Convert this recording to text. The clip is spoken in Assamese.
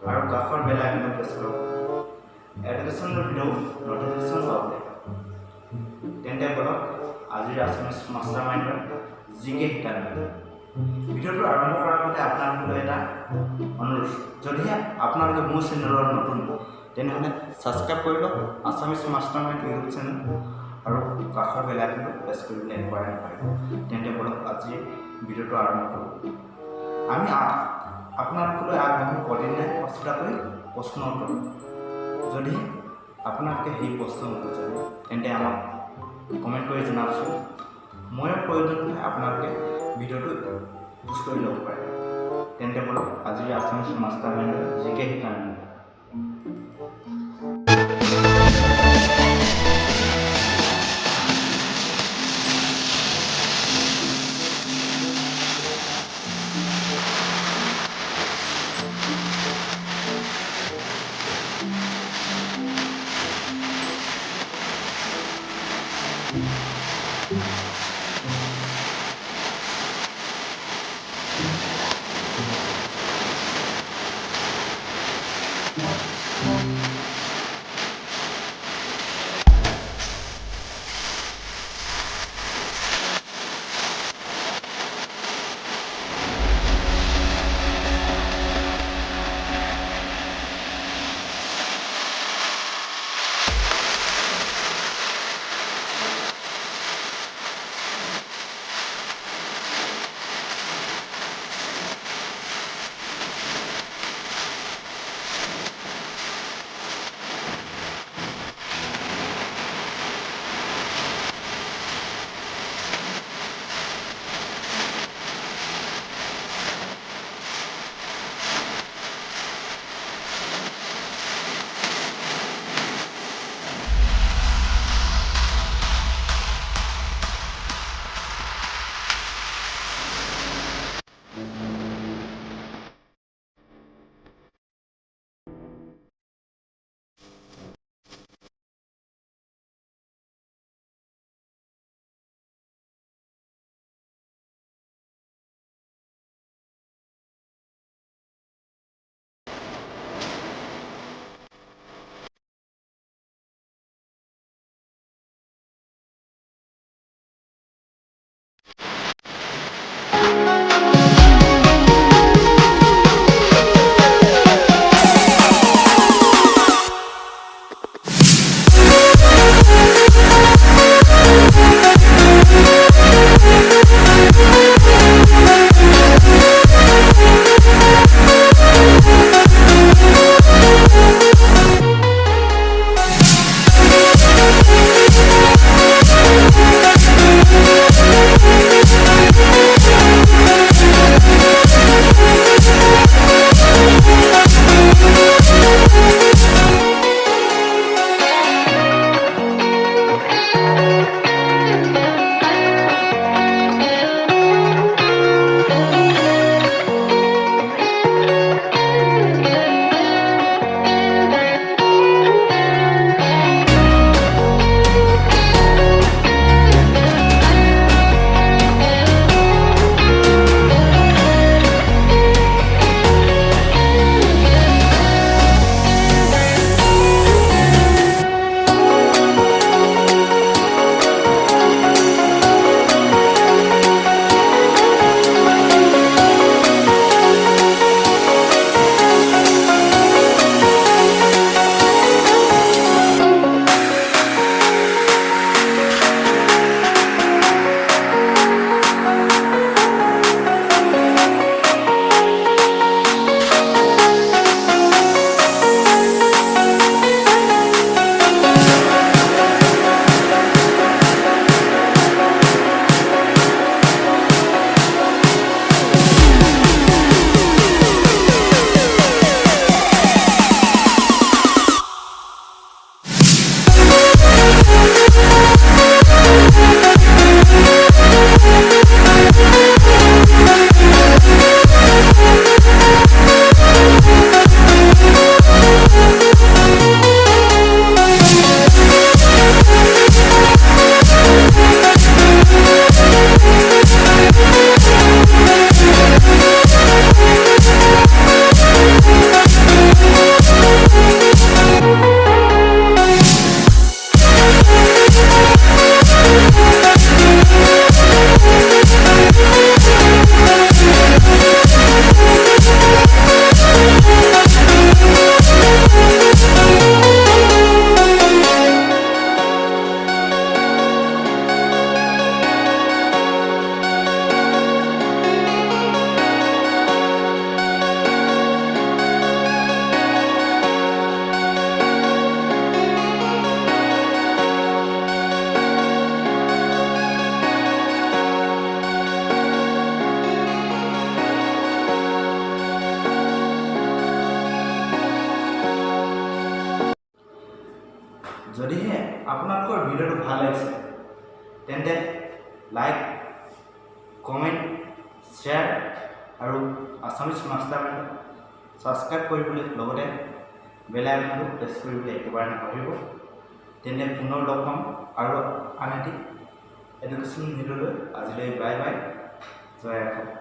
আৰু কাষৰ বেল আইকনটো প্ৰেছ কৰক। এডুকেশ্যনৰ ভিডিঅ' নটিফিকেশ্যন পাবলৈ তেন্তে বলক আজিৰ আছামিজ মাষ্টাৰ মাইণ্ডৰ জিকে শিকাবলৈ। ভিডিঅ'টো আৰম্ভ কৰাৰ আগতে আপোনালোকলৈ এটা অনুৰোধ, যদিহে আপোনালোকে মোৰ চেনেলৰ নতুন তেনেহ'লে ছাবস্ক্ৰাইব কৰি লওক Assamese master mind YouTube channel আৰু কাষৰ বেল আইকনটো প্ৰেছ কৰিবলৈ একেবাৰে নাপাহৰিব। তেন্তে বলক আজি ভিডিঅ'টো আৰম্ভ কৰোঁ। আমি আপোনালোকলৈ আগবঢ়াম প্ৰতিদিনে ৫টাকৈ প্ৰশ্ন উত্তৰ। যদি আপোনালোকে সেই প্ৰশ্ন উত্তৰ জানে তেন্তে আমাক কমেণ্ট কৰি জনাবচোন। মই প্ৰয়োজন হ'লে আপোনালোকে ভিডিঅ'টো পোষ্ট কৰি ল'ব পাৰে। তেন্তে বলক আজিৰ আছামিজ মাষ্টাৰ মাইণ্ডৰ জিকে শিকাবলৈ। যদিহে আপোনালোকৰ ভিডিঅ'টো ভাল লাগিছে তেন্তে লাইক কমেণ্ট শ্বেয়াৰ আৰু আছামিজ মাষ্টাৰমাইণ্ডক ছাবস্ক্ৰাইব কৰিবলৈ লগতে বেল আইকনটো প্ৰেছ কৰিবলৈ একেবাৰে নাপাহৰিব। তেন্তে পুনৰ লগ পাম আৰু আন এটি এডুকেশ্যন ভিডিঅ'লৈ। আজিলৈ বাই বাই, জয় অসম।